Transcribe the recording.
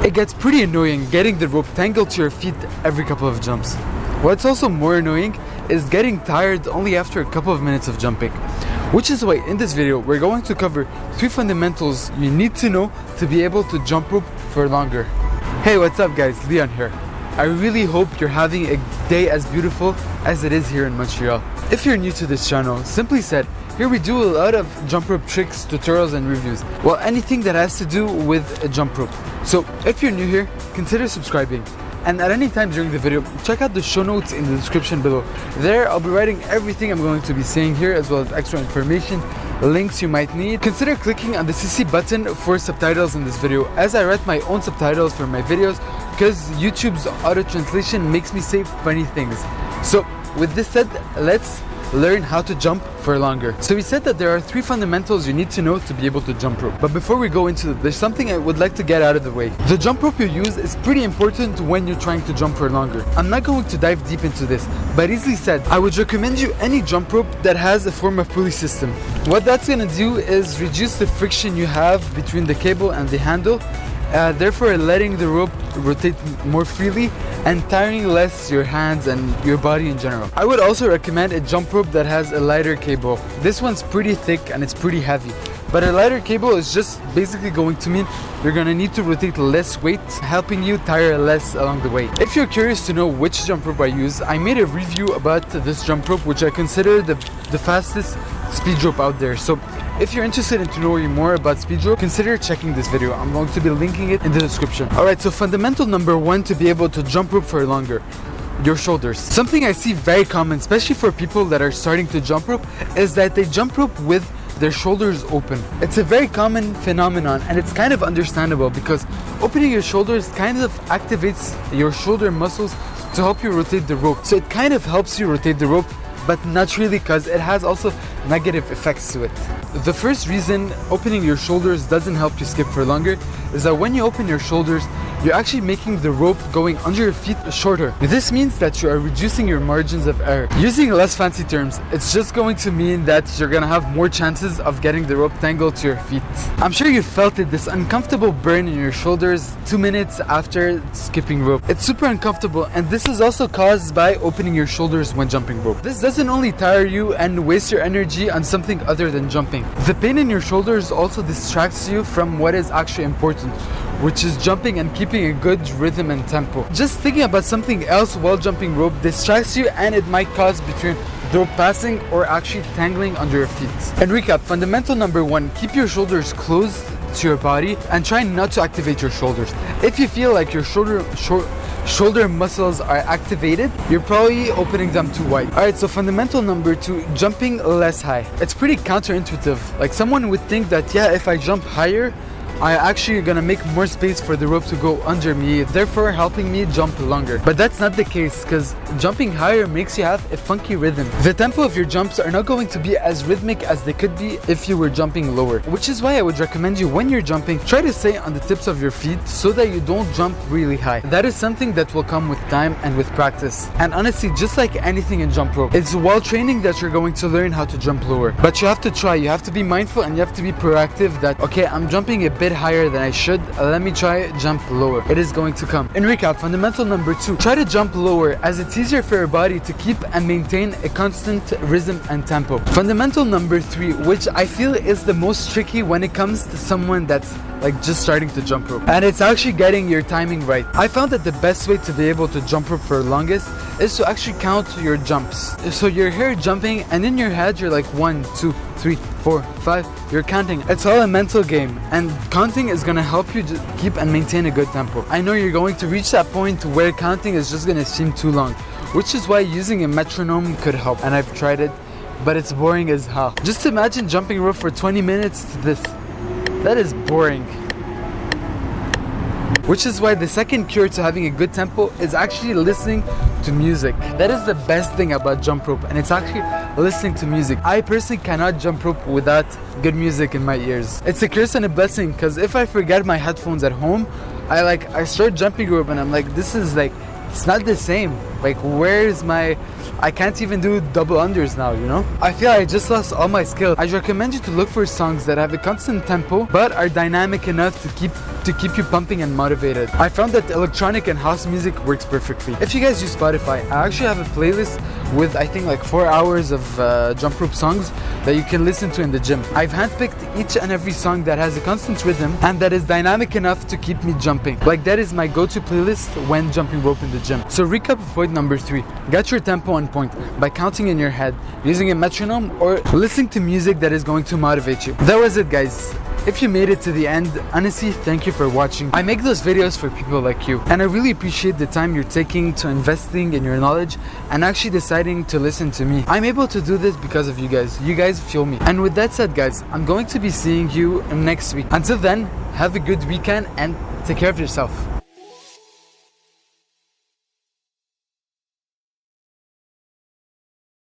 It gets pretty annoying getting the rope tangled to your feet every couple of jumps. What's also more annoying is getting tired only after a couple of minutes of jumping. Which is why in this video we're going to cover 3 fundamentals you need to know to be able to jump rope for longer. Hey, what's up guys, Leon here. I really hope you're having a day as beautiful as it is here in Montreal. If you're new to this channel, simply said, here we do a lot of jump rope tricks, tutorials and reviews. Well, anything that has to do with a jump rope. So if you're new here, consider subscribing. And at any time during the video, check out the show notes in the description below. There, I'll be writing everything I'm going to be saying here, as well as extra information, links you might need. Consider clicking on the CC button for subtitles in this video, as I write my own subtitles for my videos, because YouTube's auto translation makes me say funny things. So with this said, let's learn how to jump for longer. So we said that there are 3 fundamentals you need to know to be able to jump rope. But before we go into it, there's something I would like to get out of the way. The jump rope you use is pretty important when you're trying to jump for longer. I'm not going to dive deep into this, but easily said, I would recommend you any jump rope that has a form of pulley system. What that's gonna do is reduce the friction you have between the cable and the handle, therefore letting the rope rotate more freely and tiring less your hands and your body in general. I would also recommend a jump rope that has a lighter cable. This one's pretty thick and it's pretty heavy, but a lighter cable is just basically going to mean you're gonna need to rotate less weight, helping you tire less along the way. If you're curious to know which jump rope I use, I made a review about this jump rope, which I consider the fastest speed rope out there. So if you're interested in knowing more about speed rope, consider checking this video. I'm going to be linking it in the description. Alright, so fundamental number 1 to be able to jump rope for longer: your shoulders. Something I see very common, especially for people that are starting to jump rope, is that they jump rope with their shoulders open. It's a very common phenomenon, and it's kind of understandable because opening your shoulders kind of activates your shoulder muscles to help you rotate the rope. So it kind of helps you rotate the rope, but not really, because it has also negative effects to it. The first reason opening your shoulders doesn't help you skip for longer is that when you open your shoulders, you're actually making the rope going under your feet shorter. This means that you are reducing your margins of error. Using less fancy terms, it's just going to mean that you're gonna have more chances of getting the rope tangled to your feet. I'm sure you felt it, this uncomfortable burn in your shoulders 2 minutes after skipping rope. It's super uncomfortable, and this is also caused by opening your shoulders when jumping rope. This doesn't only tire you and waste your energy on something other than jumping. The pain in your shoulders also distracts you from what is actually important, which is jumping and keeping a good rhythm and tempo. Just thinking about something else while jumping rope distracts you, and it might cause between rope passing or actually tangling under your feet. And recap, fundamental number 1, keep your shoulders closed to your body and try not to activate your shoulders. If you feel like your shoulder muscles are activated, you're probably opening them too wide. Alright, so fundamental number 2, jumping less high. It's pretty counterintuitive. Like, someone would think that, yeah, if I jump higher, I actually gonna make more space for the rope to go under me, therefore helping me jump longer. But that's not the case, because jumping higher makes you have a funky rhythm. The tempo of your jumps are not going to be as rhythmic as they could be if you were jumping lower. Which is why I would recommend you, when you're jumping, try to stay on the tips of your feet so that you don't jump really high. That is something that will come with time and with practice. And honestly, just like anything in jump rope, it's while training that you're going to learn how to jump lower. But you have to try, you have to be mindful, and you have to be proactive that, okay, I'm jumping a bit higher than I should, let me try jump lower. It is going to come. In recap, fundamental number 2, try to jump lower, as it's easier for your body to keep and maintain a constant rhythm and tempo. Fundamental number 3, which I feel is the most tricky when it comes to someone that's like just starting to jump rope, and it's actually getting your timing right. I found that the best way to be able to jump rope for longest is to actually count your jumps. So you're here jumping, and in your head you're like 1, 2, 3, 4, 5, you're counting. It's all a mental game, and counting is gonna help you keep and maintain a good tempo. I know you're going to reach that point where counting is just gonna seem too long, which is why using a metronome could help, and I've tried it, but it's boring as hell. Just imagine jumping rope for 20 minutes to this. That is boring. Which is why the second cure to having a good tempo is actually listening to music. That is the best thing about jump rope, and it's actually listening to music. I personally cannot jump rope without good music in my ears. It's a curse and a blessing, because if I forget my headphones at home, I start jumping rope and I'm like, this is like, it's not the same. Like, where's my I can't even do double unders now, you know? I feel I just lost all my skills. I recommend you to look for songs that have a constant tempo but are dynamic enough to keep you pumping and motivated. I found that electronic and house music works perfectly. If you guys use Spotify, I actually have a playlist with I think like 4 hours of jump rope songs that you can listen to in the gym. I've handpicked each and every song that has a constant rhythm and that is dynamic enough to keep me jumping. Like that is my go-to playlist when jumping rope in the gym. So recap of point number 3. Get your tempo on point by counting in your head, using a metronome, or listening to music that is going to motivate you. That was it, guys. If you made it to the end, honestly, thank you for watching. I make those videos for people like you, and I really appreciate the time you're taking to investing in your knowledge and actually deciding to listen to me. I'm able to do this because of you guys. You guys fuel me. And with that said, guys, I'm going to be seeing you next week. Until then, have a good weekend and take care of yourself.